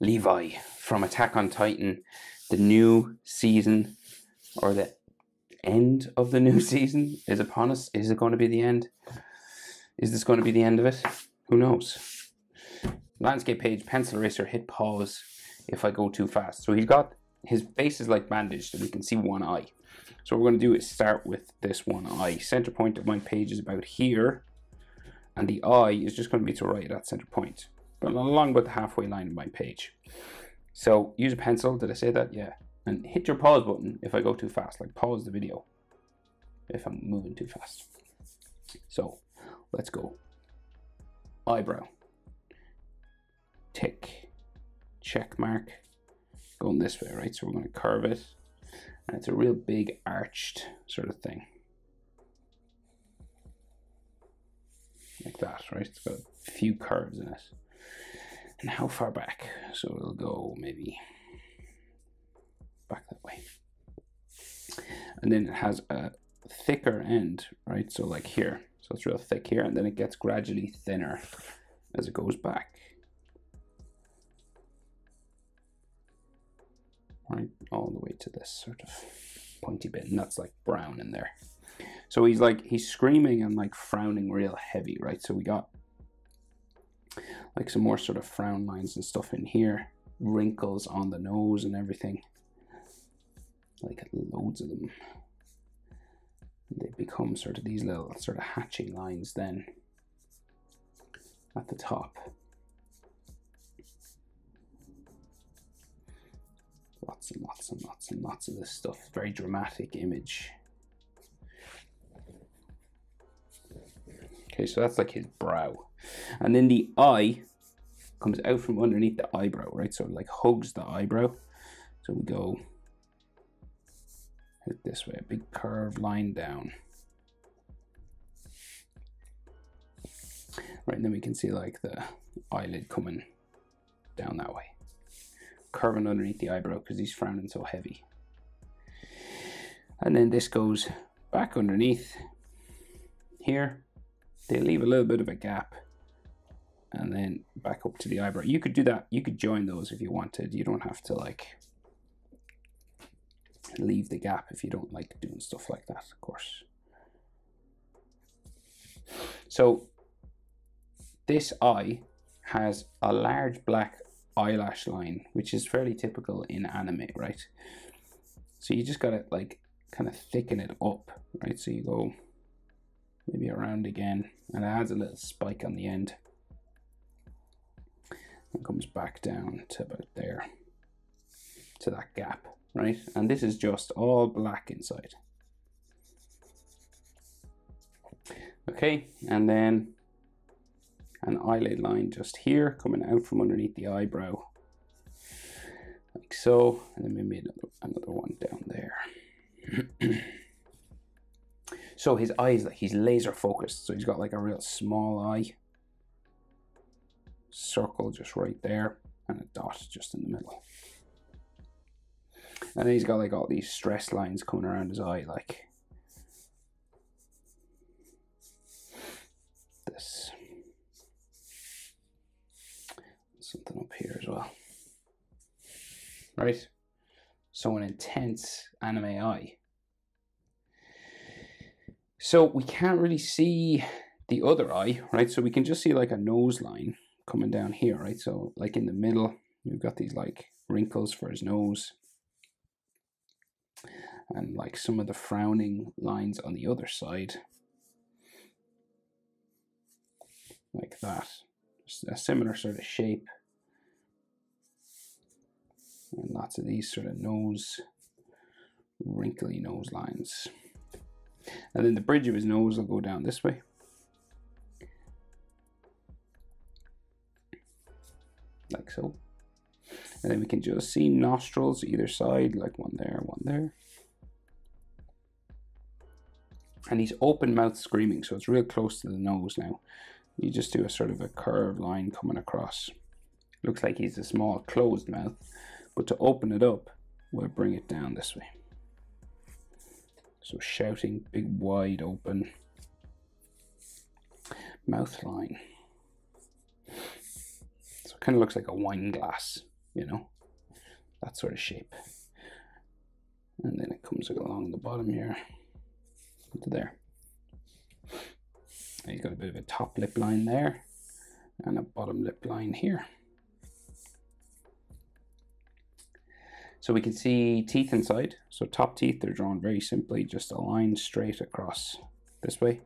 Levi from Attack on Titan. The new season, or the end of the new season, is upon us. Is it going to be the end? Is this going to be the end of it? Who knows? Landscape page, pencil eraser, hit pause if I go too fast. So he's got, his face is like bandaged and you can see one eye. So what we're going to do is start with this one eye. Center point of my page is about here, and the eye is just going to be to right at that center point, but along about the halfway line of my page. So use a pencil. Did I say that? Yeah. And hit your pause button if I go too fast. Like pause the video if I'm moving too fast. So let's go. Eyebrow. Tick. Check mark. Going this way, right? So we're going to curve it. And it's a real big arched sort of thing. Like that, right? It's got a few curves in it. And how far back? So it'll go maybe back that way. And then it has a thicker end, right? So like here. So it's real thick here, and then it gets gradually thinner as it goes back. Right, all the way to this sort of pointy bit, and that's like brown in there. So he's screaming and like frowning real heavy, right? So we got like some more sort of frown lines and stuff in here, wrinkles on the nose and everything, like loads of them. They become sort of these little sort of hatching lines then at the top. Lots and lots and lots and lots of this stuff. Very dramatic image. Okay, so that's like his brow. And then the eye comes out from underneath the eyebrow, right? So it like hugs the eyebrow. So we go this way, a big curved line down. Right, and then we can see like the eyelid coming down that way. Curving underneath the eyebrow because he's frowning so heavy. And then this goes back underneath here. They leave a little bit of a gap and then back up to the eyebrow. You could do that. You could join those if you wanted. You don't have to like leave the gap if you don't like doing stuff like that, of course. So this eye has a large black eyelash line, which is fairly typical in anime, right? So you just gotta like kind of thicken it up, right? So you go maybe around again, and it adds a little spike on the end and comes back down to about there, to that gap, right? And this is just all black inside. Okay, and then an eyelid line just here coming out from underneath the eyebrow, like so, and then maybe another one down there. So his eyes, like he's laser focused, so he's got like a real small eye, circle just right there, and a dot just in the middle. And then he's got like all these stress lines coming around his eye, like this. Something up here as well, right? So an intense anime eye. So we can't really see the other eye, right? So we can just see like a nose line coming down here, right? So like in the middle, you've got these like wrinkles for his nose, and like some of the frowning lines on the other side, like that. Just a similar sort of shape. And lots of these sort of nose, wrinkly nose lines. And then the bridge of his nose will go down this way. Like so. And then we can just see nostrils either side, like one there, one there. And he's open mouth screaming, so it's real close to the nose now. You just do a sort of a curved line coming across. Looks like he's a small closed mouth. But to open it up, we'll bring it down this way. So shouting, big wide open mouth line. So it kind of looks like a wine glass you know, that sort of shape. And then it comes along the bottom here to there. And you've got a bit of a top lip line there and a bottom lip line here. So we can see teeth inside. So top teeth are drawn very simply, just a line straight across this way.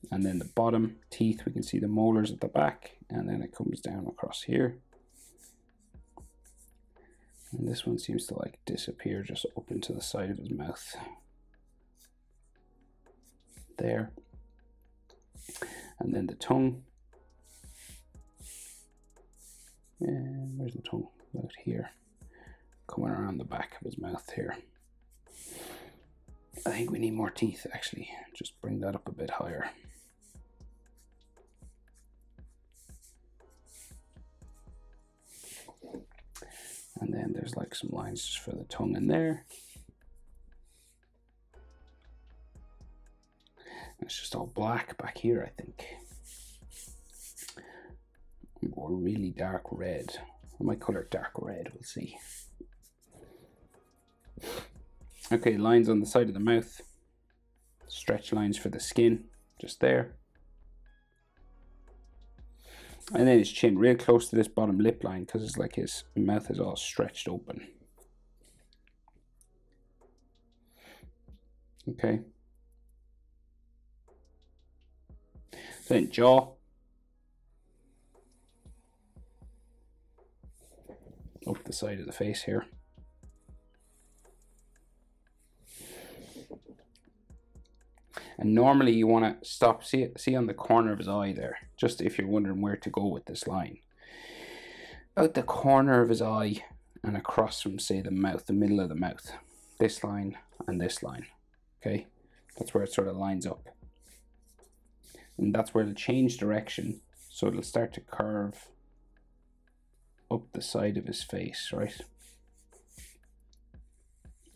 And then the bottom teeth, we can see the molars at the back, and then it comes down across here. And this one seems to like disappear just up into the side of his mouth. There. And then the tongue. And where's the tongue? About here. Coming around the back of his mouth here. I think we need more teeth actually. Just bring that up a bit higher. And then there's like some lines just for the tongue in there. It's just all black back here, I think. Or really dark red. I might color it dark red, we'll see. Okay, lines on the side of the mouth. Stretch lines for the skin, just there. And then his chin, real close to this bottom lip line, because it's like his mouth is all stretched open. Okay. Then jaw. Up the side of the face here. And normally you want to stop, see on the corner of his eye there, just if you're wondering where to go with this line. About the corner of his eye and across from, say, the mouth, the middle of the mouth. This line and this line, okay? That's where it sort of lines up. And that's where it'll change direction, so it'll start to curve up the side of his face, right?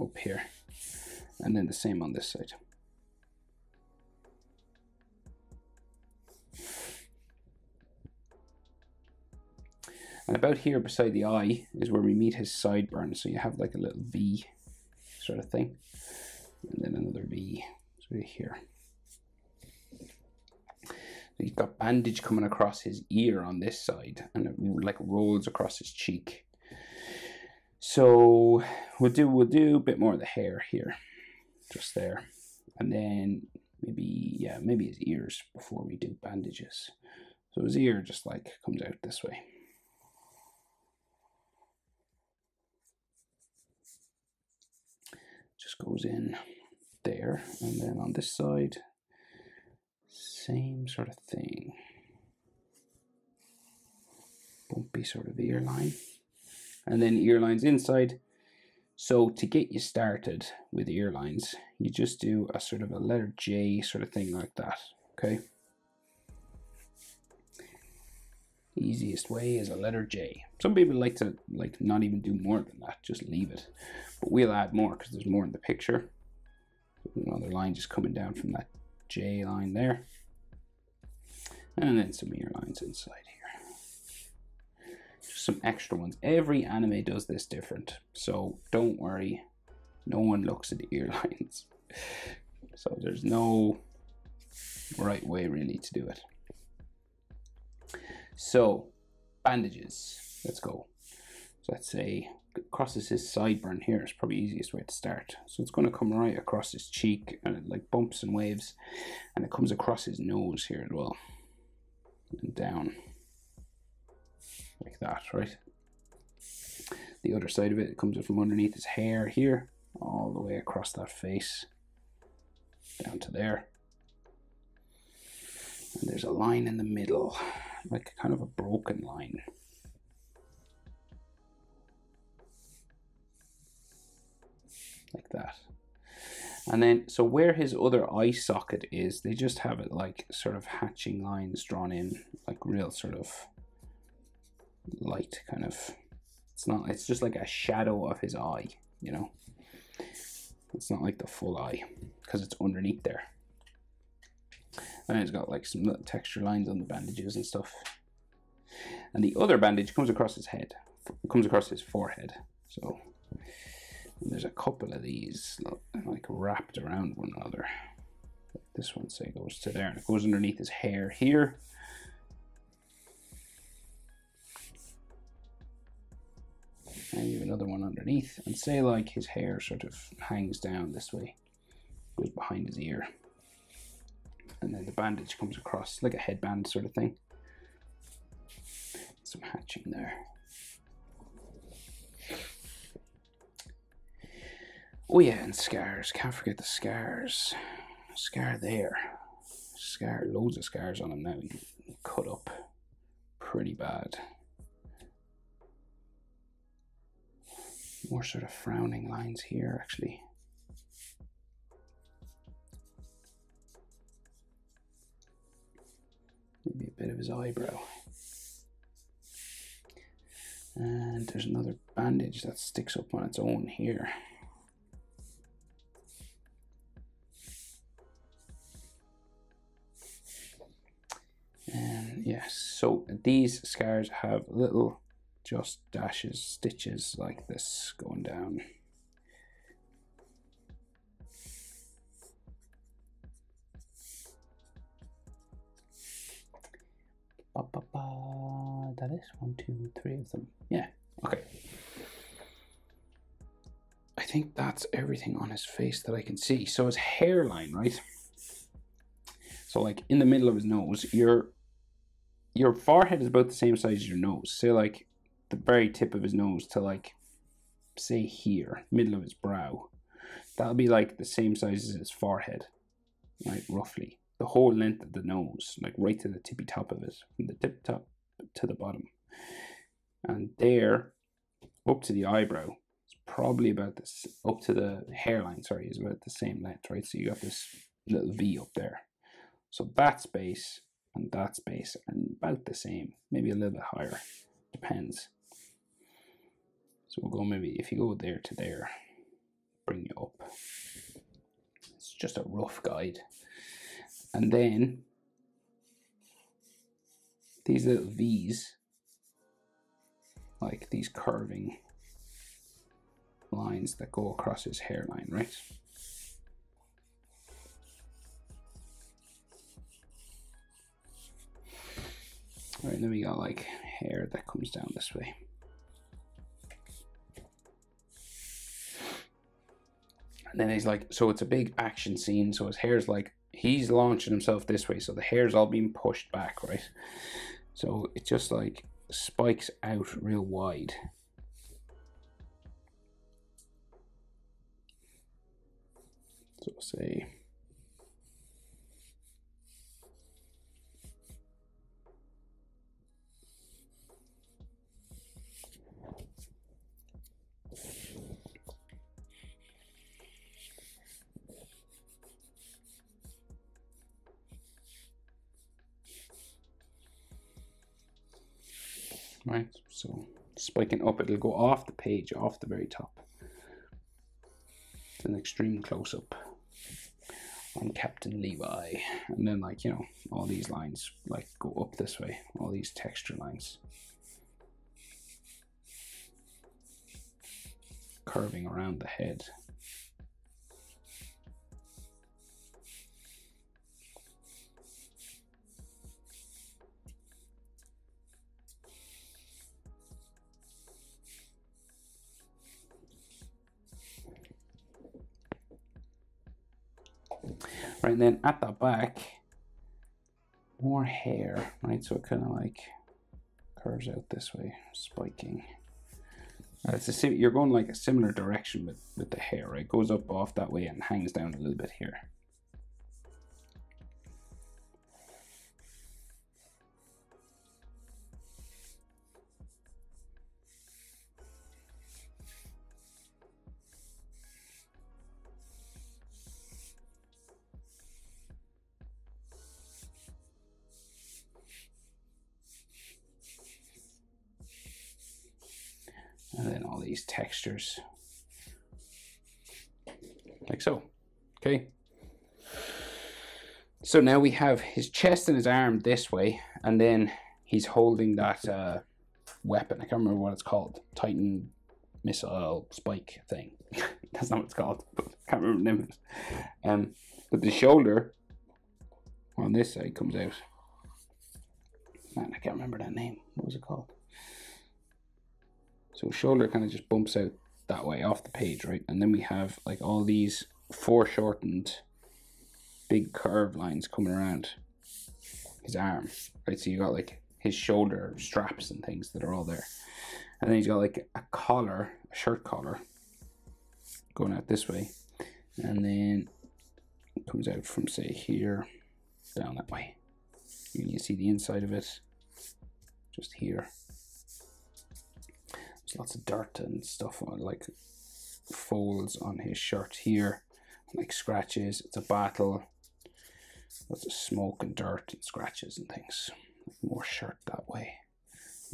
Up here. And then the same on this side. And about here beside the eye is where we meet his sideburn. So you have like a little V sort of thing. And then another V sort of here. So he's got bandage coming across his ear on this side. And it like rolls across his cheek. So we'll do a bit more of the hair here. Just there. And then maybe his ears before we do bandages. So his ear just like comes out this way. Just goes in there, and then on this side, same sort of thing. Bumpy sort of ear line. And then ear lines inside. So to get you started with ear lines, you just do a sort of a letter J sort of thing like that, okay? Easiest way is a letter J. Some people like to not even do more than that, just leave it. But we'll add more because there's more in the picture. Another line just coming down from that J line there. And then some ear lines inside here. Just some extra ones. Every anime does this different, so don't worry. No one looks at the ear lines. So there's no right way really to do it. So, bandages. Let's go. So let's say crosses his sideburn here. It's probably the easiest way to start. So it's going to come right across his cheek, and it like bumps and waves, and it comes across his nose here as well, and down like that, right? The other side of it, it comes from underneath his hair here, all the way across that face, down to there. And there's a line in the middle, like kind of a broken line. Like that. And then, so where his other eye socket is, they just have it like sort of hatching lines drawn in, like real sort of light kind of, it's just like a shadow of his eye, you know? It's not like the full eye, because it's underneath there. And it's got like some little texture lines on the bandages and stuff. And the other bandage comes across his head, comes across his forehead. So there's a couple of these like wrapped around one another. This one, say, goes to there, and it goes underneath his hair here. And you have another one underneath, and say like his hair sort of hangs down this way, goes behind his ear, and then the bandage comes across like a headband sort of thing. Some hatching there. Oh yeah, and scars. Can't forget the scars. Scar there. Scar, loads of scars on him now. He's cut up pretty bad. More sort of frowning lines here, actually. Maybe a bit of his eyebrow. And there's another bandage that sticks up on its own here. And yes, so these scars have little just dashes, stitches like this going down. That is 1, 2, 3 of them. Yeah, okay. I think that's everything on his face that I can see. So his hairline, right? So like in the middle of his nose, your forehead is about the same size as your nose. Say like the very tip of his nose to like, say here, middle of his brow. That'll be like the same size as his forehead, right, roughly. The whole length of the nose, like right to the tippy top of it, from the tip top to the bottom. And there, up to the eyebrow, it's probably about this, up to the hairline, sorry, is about the same length, right? So you got this little V up there. So that space and that space are about the same, maybe a little bit higher, depends. So we'll go maybe, if you go there to there, bring you up. It's just a rough guide. And then these little V's, like these curving lines that go across his hairline, right? All right, then we got like hair that comes down this way. And then he's like, so it's a big action scene. So his hair's like, he's launching himself this way. So the hair's all being pushed back, right? So it just like spikes out real wide. So say, right, so spiking up, it'll go off the page, off the very top. It's an extreme close-up on Captain Levi. And then like, you know, all these lines like go up this way, all these texture lines curving around the head. Right, and then at the back, more hair, right? So it kind of like curves out this way, spiking. It's a you're going like a similar direction with the hair, right? It goes up off that way and hangs down a little bit here. And then all these textures, like so, okay? So now we have his chest and his arm this way, and then he's holding that weapon. I can't remember what it's called. Titan missile spike thing. That's not what it's called, but I can't remember the name of it. But the shoulder on this side comes out. Man, I can't remember that name. What was it called? So shoulder kind of just bumps out that way off the page, right? And then we have like all these foreshortened big curved lines coming around his arm, right? So you got like his shoulder straps and things that are all there. And then he's got like a collar, a shirt collar going out this way. And then it comes out from, say, here down that way. You see the inside of it just here. There's lots of dirt and stuff on, like folds on his shirt here, like scratches. It's a battle. Lots of smoke and dirt and scratches and things. More shirt that way.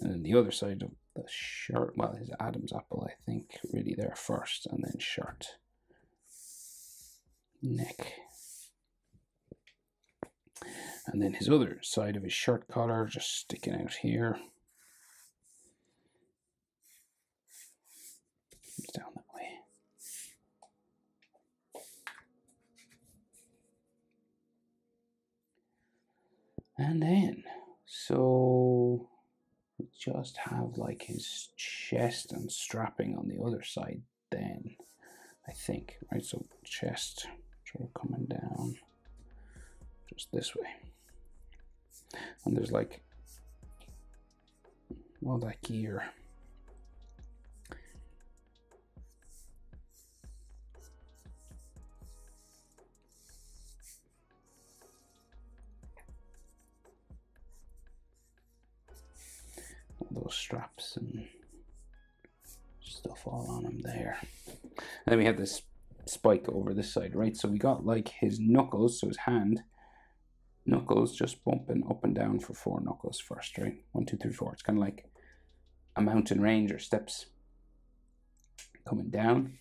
And then the other side of the shirt, well, his Adam's apple, I think, really there first, and then shirt. Neck. And then his other side of his shirt collar just sticking out here. It's down that way. And then, so we just have like his chest and strapping on the other side then, I think, right? So chest sort of coming down just this way. And there's like all that gear. All those straps and stuff all on him there. And then we have this spike over this side, right? So we got like his knuckles, so his hand knuckles just bumping up and down for 4 knuckles first, right? 1, 2, 3, 4. It's kind of like a mountain range or steps coming down.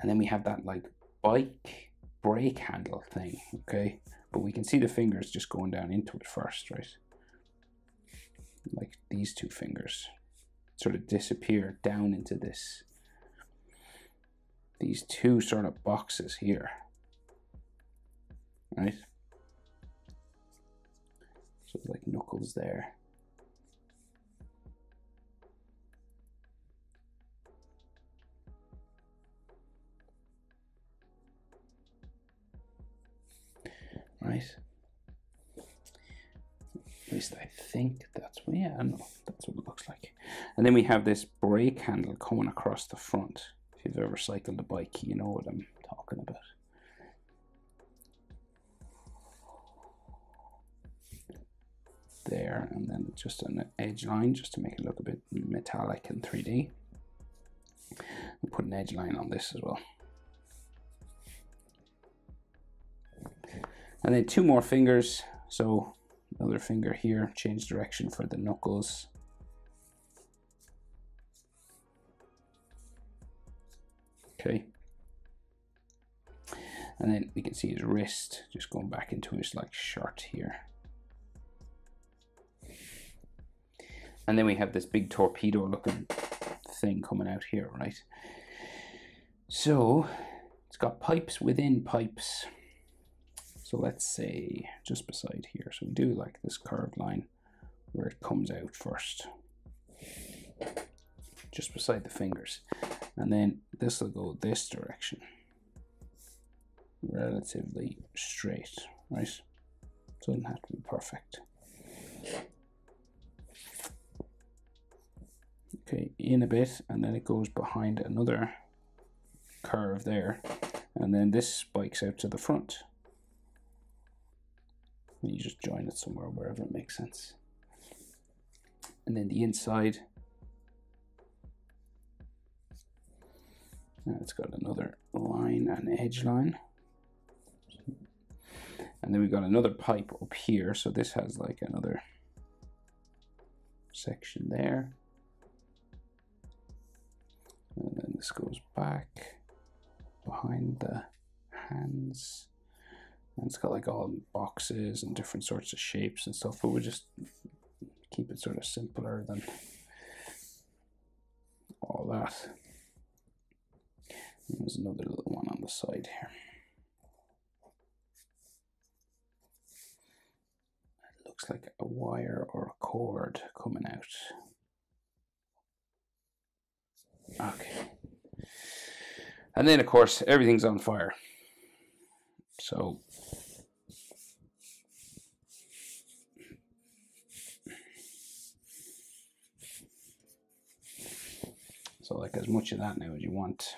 And then we have that like bike brake handle thing, okay? But we can see the fingers just going down into it first, right? Like these 2 fingers sort of disappear down into this, these 2 sort of boxes here, right? So like knuckles there. Right? At least I think that's, yeah, I know, that's what it looks like. And then we have this brake handle coming across the front. If you've ever cycled a bike, you know what I'm talking about. There, and then just an edge line just to make it look a bit metallic and 3D. We'll put an edge line on this as well. And then 2 more fingers, so another finger here, change direction for the knuckles. Okay. And then we can see his wrist just going back into his like shirt here. And then we have this big torpedo looking thing coming out here, right? So it's got pipes within pipes. So let's say just beside here. So we do like this curved line where it comes out first, just beside the fingers. And then this will go this direction, relatively straight, right? Doesn't have to be perfect. Okay, in a bit, and then it goes behind another curve there, and then this spikes out to the front. And you just join it somewhere, wherever it makes sense. And then the inside, it's got another line and edge line. And then we've got another pipe up here, so this has like another section there. And then this goes back behind the hands. And it's got like all boxes and different sorts of shapes and stuff, but we'll just keep it sort of simpler than that. There's another little one on the side here. It looks like a wire or a cord coming out. Okay. And then, of course, everything's on fire. So like as much of that now as you want.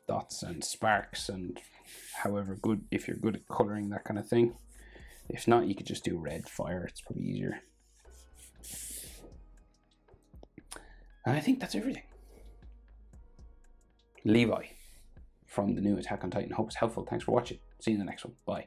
Dots and sparks and however good, if you're good at coloring, that kind of thing. If not, you could just do red fire. It's probably easier. And I think that's everything. Levi from the new Attack on Titan. Hope it's helpful. Thanks for watching. See you in the next one. Bye.